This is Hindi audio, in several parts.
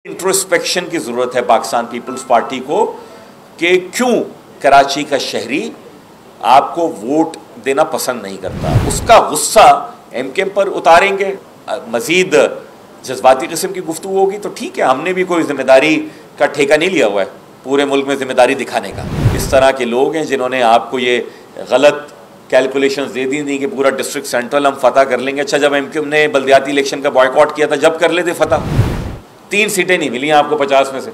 इंट्रोस्पेक्शन की ज़रूरत है पाकिस्तान पीपल्स पार्टी को कि क्यों कराची का शहरी आपको वोट देना पसंद नहीं करता। उसका गुस्सा एमकेएम पर उतारेंगे, मजीद जज्बाती किस्म की गुफ्तगू होगी तो ठीक है, हमने भी कोई जिम्मेदारी का ठेका नहीं लिया हुआ है पूरे मुल्क में जिम्मेदारी दिखाने का। इस तरह के लोग हैं जिन्होंने आपको ये गलत कैलकुलेशंस दे दी कि पूरा डिस्ट्रिक्ट सेंट्रल हम फतह कर लेंगे। अच्छा, जब एमकेएम ने बल्दियाती इलेक्शन का बॉयकॉट किया था, जब कर लेते फतह, 3 सीटें नहीं मिली आपको 50 में से।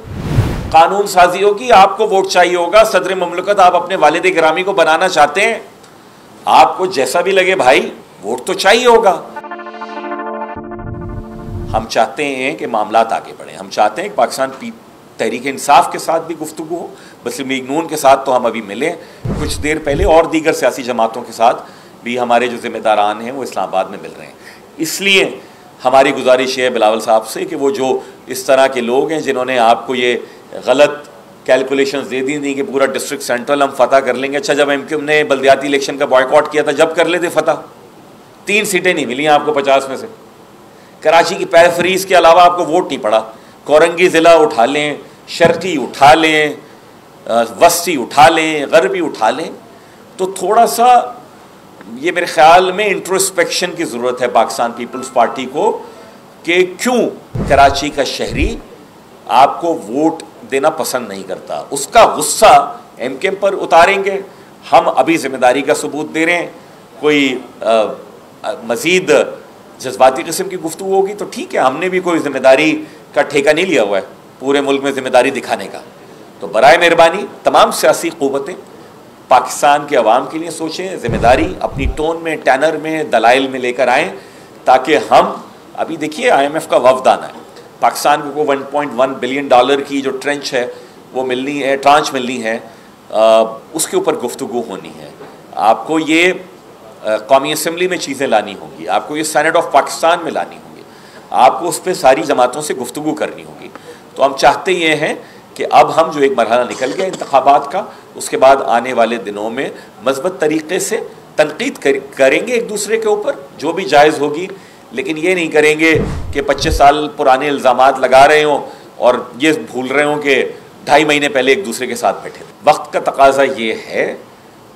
कानून साजी होगी, आपको वोट चाहिए होगा, सदर मुमलकत आप अपने वालिद गिरामी को बनाना चाहते हैं, आपको जैसा भी लगे भाई वोट तो चाहिए होगा। हम चाहते हैं कि मामलात आगे बढ़े, हम चाहते हैं कि पाकिस्तान तहरीक इंसाफ के साथ भी गुफ्तगू हो, मुस्लिम लीग नून के साथ तो हम अभी मिले कुछ देर पहले, और दीगर सियासी जमातों के साथ भी हमारे जो जिम्मेदारान हैं वो इस्लामाबाद में मिल रहे हैं। इसलिए हमारी गुजारिश है बिलावल साहब से कि वो जो इस तरह के लोग हैं जिन्होंने आपको ये गलत कैलकुलेशंस दे दी कि पूरा डिस्ट्रिक्ट सेंट्रल हम फतह कर लेंगे। अच्छा, जब एमकेएम ने बल्दियाती इलेक्शन का बॉयकॉट किया था, जब कर लेते फतह, 3 सीटें नहीं मिली आपको 50 में से। कराची की पैरफरीज के अलावा आपको वोट नहीं पड़ा। कोरंगी ज़िला उठा लें, शर्की उठा लें, वस्ती उठा लें, गरबी उठा लें, तो थोड़ा सा ये मेरे ख्याल में इंट्रोस्पेक्शन की ज़रूरत है पाकिस्तान पीपल्स पार्टी को कि क्यों कराची का शहरी आपको वोट देना पसंद नहीं करता। उसका गुस्सा एमकेएम पर उतारेंगे, हम अभी जिम्मेदारी का सबूत दे रहे हैं, कोई मजीद जज्बाती किस्म की गुफ्तगू होगी तो ठीक है, हमने भी कोई जिम्मेदारी का ठेका नहीं लिया हुआ है पूरे मुल्क में जिम्मेदारी दिखाने का। तो बराए मेहरबानी तमाम सियासी क़ुव्वतें पाकिस्तान के अवाम के लिए सोचें, जिम्मेदारी अपनी टोन में, टैनर में, दलाइल में लेकर आएँ, ताकि हम अभी देखिए IMF का वफ़द आना है, पाकिस्तान को $1.1 बिलियन की जो ट्रेंच है वो मिलनी है, ट्रांच मिलनी है, उसके ऊपर गुफ्तगू होनी है। आपको ये कौमी असम्बली में चीज़ें लानी होंगी, आपको ये सेनेट ऑफ पाकिस्तान में लानी होंगी, आपको उस पर सारी जमातों से गुफ्तगू करनी होगी। तो हम चाहते ये हैं कि अब हम जो एक मरहला निकल गया इंतखाबात का, उसके बाद आने वाले दिनों में मज़बूत तरीक़े से तनकीद करेंगे एक दूसरे के ऊपर जो भी जायज़ होगी, लेकिन ये नहीं करेंगे कि 25 साल पुराने इल्ज़ामात लगा रहे हों और ये भूल रहे हों कि 2.5 महीने पहले एक दूसरे के साथ बैठे थे। वक्त का तकाजा ये है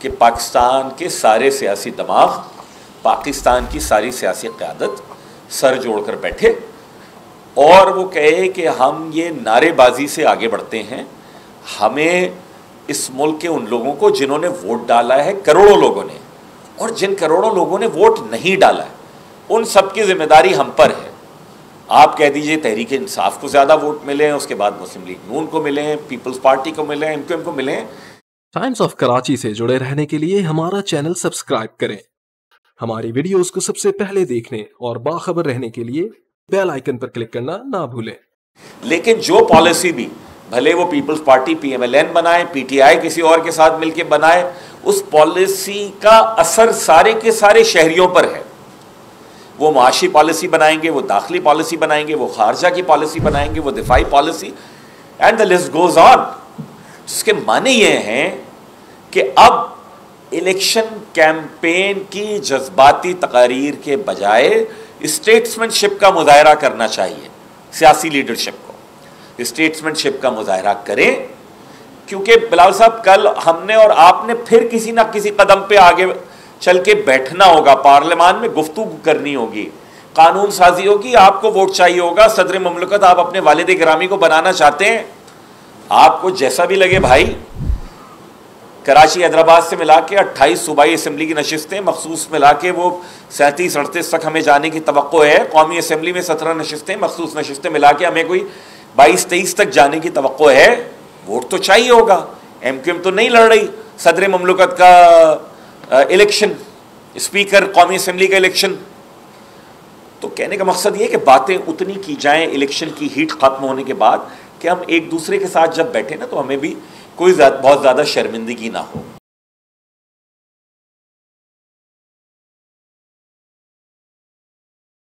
कि पाकिस्तान के सारे सियासी दिमाग, पाकिस्तान की सारी सियासी क़यादत सर जोड़कर बैठे और वो कहे कि हम ये नारेबाजी से आगे बढ़ते हैं। हमें इस मुल्क के उन लोगों को जिन्होंने वोट डाला है, करोड़ों लोगों ने, और जिन करोड़ों लोगों ने वोट नहीं डाला है, उन सब की जिम्मेदारी हम पर है। आप कह दीजिए तहरीक इंसाफ को ज़्यादा वोट मिले हैं, उसके बाद मुस्लिम लीग नून को मिले हैं, पीपल्स पार्टी को मिले हैं, एमकेएम को मिले हैं। टाइम्स ऑफ कराची से जुड़े रहने के लिए हमारा चैनल सब्सक्राइब करें, हमारी वीडियोस को सबसे पहले देखने और बाखबर रहने के लिए बेल आइकन पर क्लिक करना ना भूलें। लेकिन जो पॉलिसी भी, भले वो पीपल्स पार्टी PMLN बनाए, PTI किसी और के साथ मिलकर बनाए, उस पॉलिसी का असर सारे के सारे शहरियों पर है। वो माशी पॉलिसी बनाएंगे, वो दाखिली पॉलिसी बनाएंगे, वो खारजा की पॉलिसी बनाएंगे, वो define policy, and the list goes on. जिसके माने ये हैं कि अब इलेक्शन कैंपेन की जज्बाती तकारीर के बजाय स्टेट्समैनशिप का मुजाहरा करना चाहिए। सियासी लीडरशिप को स्टेट्समैनशिप का मुजाहरा करें, क्योंकि बिलावल साहब कल हमने और आपने फिर किसी ना किसी कदम पे आगे चल के बैठना होगा, पार्लियामान में गुफ्तगू करनी होगी, कानून साजी होगी, आपको वोट चाहिए होगा, सदर मुमलकत आप अपने वालिद गिरामी को बनाना चाहते हैं, आपको जैसा भी लगे भाई। कराची हैदराबाद से मिला के 28 सूबाई असम्बली की नशिस्तें मखसूस मिला के वो 37-38 तक हमें जाने की तवक्को है। कौमी असम्बली में 17 नशिस्तें, मखसूस नशिस्तें मिला के हमें कोई 22-23 तक जाने की तवक्को है। वोट तो चाहिए होगा। एमकेएम तो नहीं लड़ रही सदर मुमलकत का इलेक्शन, स्पीकर कौमी असम्बली का इलेक्शन। तो कहने का मकसद ये कि बातें उतनी की जाएं इलेक्शन की हीट खत्म होने के बाद कि हम एक दूसरे के साथ जब बैठे ना तो हमें भी कोई बहुत ज़्यादा शर्मिंदगी ना हो।